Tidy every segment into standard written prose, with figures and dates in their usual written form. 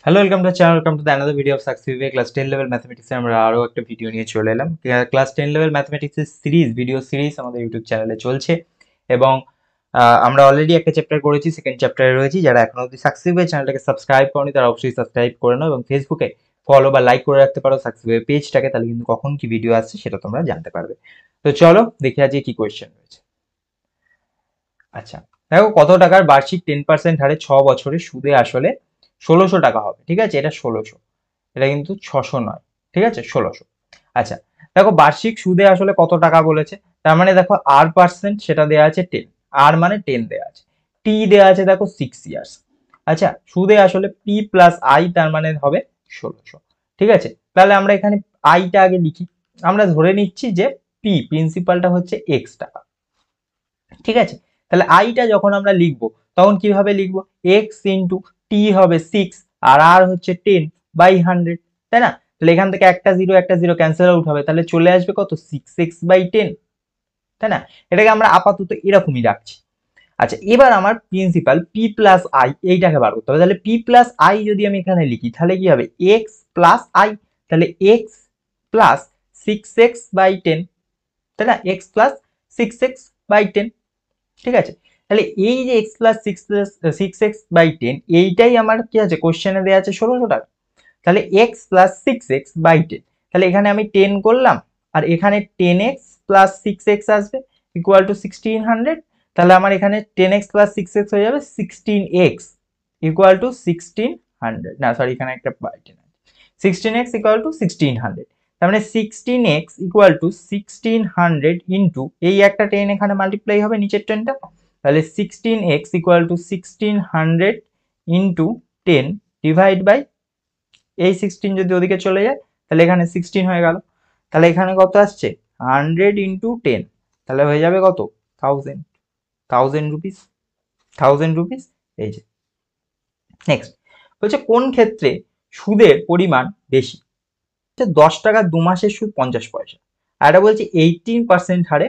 Hello, welcome to channel, welcome to the another video of success class 10 level ম্যাথমেটিক্সে আমরা আরও একটা video নিয়ে চলে এলাম। ক্লাস 10 লেভেল ম্যাথমেটিক্সের ভিডিও সিরিজ আমাদের ইউটিউব চ্যানেলে চলছে এবং আমরা অলরেডি একটা চ্যাপ্টার করেছি, সেকেন্ড চ্যাপ্টারে রয়েছি। যারা এখনো অবধি সাকসেস চ্যানেলটাকে সাবস্ক্রাইব করনি তারা অবশ্যই সাবস্ক্রাইব করে নাও এবং ফেসবুকে ফলো বা লাইক করে রাখতে পারো সাকসেস পেজটাকে, তাহলে কিন্তু কখন কি ভিডিও আসছে সেটা তোমরা জানতে পারবে। তো চলো দেখে আজকে কি কোয়েশ্চেন রয়েছে। আচ্ছা, দেখো কত টাকার বার্ষিক 10% হারে 6 বছরে সুদে আসলে 1600 টাকা হবে। ঠিক আছে, এটা 1600, এটা কিন্তু 600 নয়। ঠিক আছে, 1600। আচ্ছা, দেখো বার্ষিক সুদে আসলে কত টাকা বলেছে, তার মানে দেখো R% সেটা দেওয়া আছে 10, আর মানে 10 দেওয়া আছে, টি দেওয়া আছে দেখো 6 ইয়ার্স। আচ্ছা, সুদে আসলে পি প্লাস আই তার মানে হবে 1600। ঠিক আছে, তাহলে আমরা এখানে আইটা আগে লিখি। আমরা ধরে নিচ্ছি যে পি প্রিন্সিপালটা হচ্ছে এক্স টাকা। ঠিক আছে, তাহলে আইটা যখন আমরা লিখবো তখন কিভাবে লিখবো, এক্স ইন্টু টি হবে 6 আর আর হচ্ছে 10/100, তাই না? তাহলে এখান থেকে একটা জিরো ক্যান্সেল আউট হবে, তাহলে চলে আসবে কত, 6x/10, তাই না? এটাকে আমরা আপাতত এরকমই রাখছি। আচ্ছা, এবার আমার প্রিন্সিপাল পি প্লাস আই এইটাকে বার করতে হবে। তাহলে পি প্লাস আই যদি আমি এখানে লিখি তাহলে কি হবে, এক্স প্লাস আই, তাহলে এক্স প্লাস 6x/10, তাই না? X plus 6x/10। ঠিক আছে, তাহলে এই যে এক্স প্লাস 6x/10 এইটাই আমার কি আছে, কোশ্চেনে দেওয়া আছে 1600 টাকা। তাহলে এক্স প্লাস 6x/10, তাহলে এখানে আমি 10 করলাম আর এখানে 10x প্লাস 6x আসবে ইকুয়াল টু 1600। তাহলে আমার এখানে 10x প্লাস 6x হয়ে যাবে 16x ইকুয়াল টু 1600, না সরি এখানে একটা 16x ইকুয়াল টু 1600। তার মানে 16x ইকুয়াল টু 1600 ইন্টু এই একটা 10 এখানে মাল্টিপ্লাই হবে নিচের 10টা, তাহলে 16x equal to 1600 into 10 divide by এই 16 যদি ওদিকে চলে যায় তাহলে এখানে 16 হয়ে গেল। তাহলে এখানে কত আসছে, 100 ইন্টু 10, তাহলে হয়ে যাবে কত, 1000 রুপিস, 1000 রুপিস। এই যে নেক্সট বলছে কোন ক্ষেত্রে সুদের পরিমাণ বেশি, 10 টাকা 2 মাসের সুদ 50 পয়সা, আর এটা বলছে 18% হারে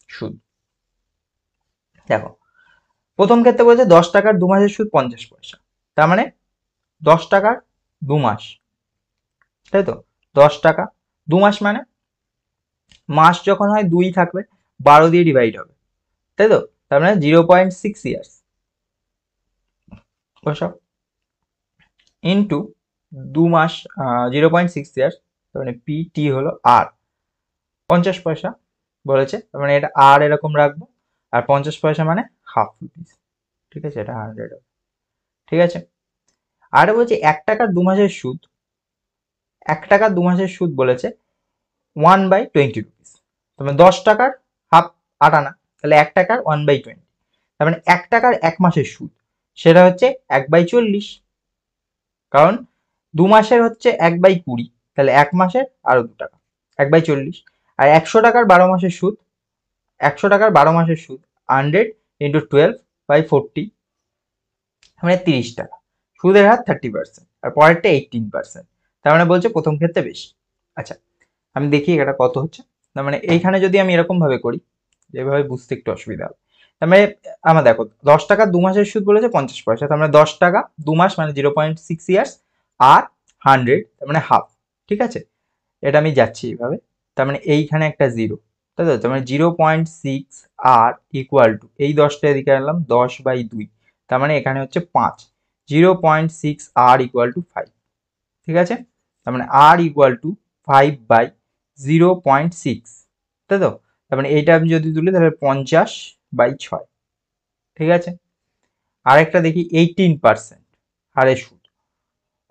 সুদ। দেখো প্রথম ক্ষেত্রে বলছে 10 টাকার 2 মাসের সুদ 50 পয়সা, তার মানে 10 টাকার 2 মাস, তাই তো? 10 টাকা 2 মাস মানে মাস যখন হয় 2 থাকবে, 12 দিয়ে ডিভাইড হবে, তাই তো? তার মানে 0.6 ইয়ার্স বসাও ইন্টু 2 মাস, 0.6 ইয়ার্স, তার মানে পিটি হলো আর 50 পয়সা বলেছে, তার মানে এটা আর এরকম রাখবো, আর 50 পয়সা মানে হাফ রুপিস। ঠিক আছে, এটা 100 হবে। ঠিক আছে, আর বলছে 1 টাকার 2 মাসের সুদ, 1 টাকার 2 মাসের সুদ বলেছে 1/20 রুপিস, তার মানে 10 টাকার হাফ 8 আনা, তাহলে 1 টাকার 1/20, তার মানে 1 টাকার 1 মাসের সুদ সেটা হচ্ছে 1/40, কারণ 2 মাসের হচ্ছে 1/20, তাহলে 1 মাসের আরো 2 টাকা 1/40। আর 100 টাকার 12 মাসের সুদ, 100 টাকার 12 মাসের সুদ 100 ইন্টু 12/40, মানে 30 টাকা, সুদের হার 30% আর পরেরটা 18%, তার মানে বলছে প্রথম ক্ষেত্রে বেশি। আচ্ছা, আমি দেখি এটা কত হচ্ছে। তার মানে এইখানে যদি আমি এরকম ভাবে করি, যেভাবে বুঝতে একটু অসুবিধা হবে, তার মানে আমার দেখো 10 টাকা 2 মাসের সুদ বলেছে 50 পয়সা, তার মানে 10 টাকা 2 মাস মানে 0.6 ইয়ার্স আর 100 তার মানে হাফ। ঠিক আছে, এটা আমি যাচ্ছি এইভাবে, তার মানে এইখানে একটা জিরো, তাই তো? তার মানে 0.6 আর ইকুয়াল টু এই 10টা এদিকে আনলাম 10/2, তার মানে এখানে হচ্ছে 5, 0.6 আর ইকুয়াল টু 5। ঠিক আছে, তার মানে আর ইকুয়াল টু 5/0.6, তাই তো? তার মানে এইটা আমি যদি তুলি তাহলে 50/6। ঠিক আছে, আরেকটা দেখি 18% হারে সুদ।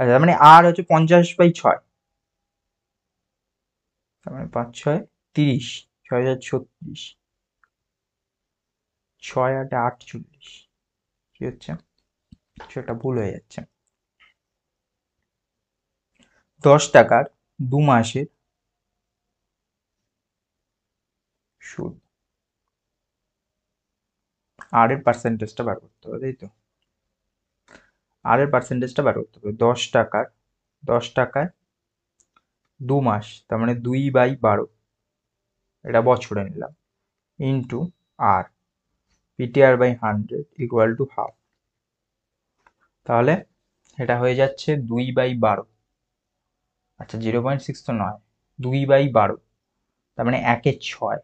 আচ্ছা, তার মানে আর হচ্ছে 50/6, তার মানে 5×6 30, 6,36, 6×8 = 48, কি হচ্ছে, সেটা ভুল হয়ে যাচ্ছে। 10 টাকার 2 মাসের সুদ, আর এর পার্সেন্টেজটা বার করতে হবে, তাই তো? আর এর পার্সেন্টেজটা বার করতে হবে, 10 টাকায় 2 মাস, তার মানে 2/12, এটা বছরে নিলাম, ইন্টু আর PTR by 100 equal to half, তাহলে এটা হয়ে যাচ্ছে 2/12। আচ্ছা 0.6 তো নয়, 2/12, তার মানে 1/6,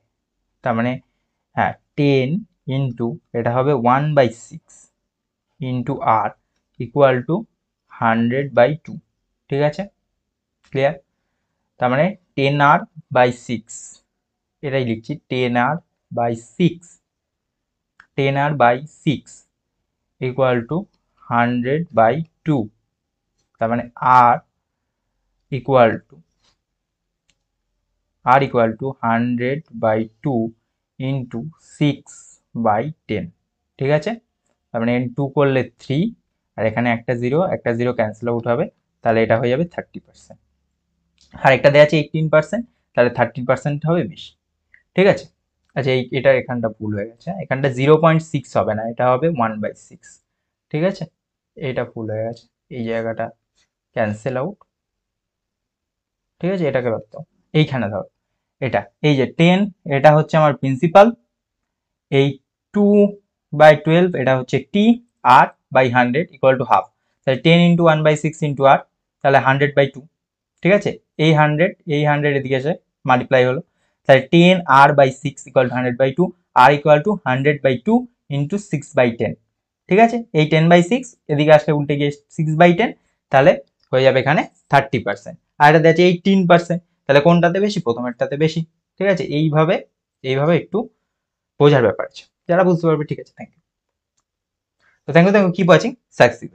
তার মানে হ্যাঁ 10 ইন্টু এটা হবে 1/6 ইন্টু আর ইকুয়াল টু 100/2। ঠিক আছে, ক্লিয়ার? তার মানে 10r/6, এটাই লিখছি 10r/6, 10r/6 ইকুয়াল টু 100/2, তার মানে আর ইকুয়াল টু 100/2 ইন্টু 6/10। ঠিক আছে, তার মানে n 2 করলে 3, আর এখানে একটা জিরো ক্যান্সেল আউট হবে, তাহলে এটা হয়ে যাবে 30%। আর একটা দেওয়া আছে 18%, তাহলে 13% হবে বেশি। ঠিক আছে, আচ্ছা এটা এখানটা ভুল হয়ে গেছে, এখানটা 0.6 হবে না, এটা হবে 1/6। ঠিক আছে, এইটা ভুল হয়ে গেছে, এই জায়গাটা ক্যান্সেল আউট। ঠিক আছে, এটাকে বাদ দাও, এইখানে ধরো এটা, এই যে 10 এটা হচ্ছে আমার প্রিন্সিপাল, এই 2/12 এটা হচ্ছে টি, আর বাই 100 ইকুয়াল টু হাফ, তাহলে 10 ইন্টু 1/6 ইন্টু আর, তাহলে 100/2। ঠিক আছে, এই 100 এদিকে এসে মাল্টিপ্লাই হলো, তাহলে 10r/6 ইকুয়াল টু 100/2, আর ইকুয়াল টু 100/2 ইন্টু 6/10। ঠিক আছে, এই 10/6 এদিকে আসলে উল্টে গিয়ে 6/10, তাহলে হয়ে যাবে এখানে 30%। আর এটা দেখছে 18%, তাহলে কোনটাতে বেশি? প্রথমেরটাতে বেশি। ঠিক আছে, এইভাবে একটু বোঝার ব্যাপার আছে, যারা বুঝতে পারবে। ঠিক আছে, থ্যাংক ইউ। তো থ্যাংক ইউ, কিপ ওয়াচিং সাকসিস।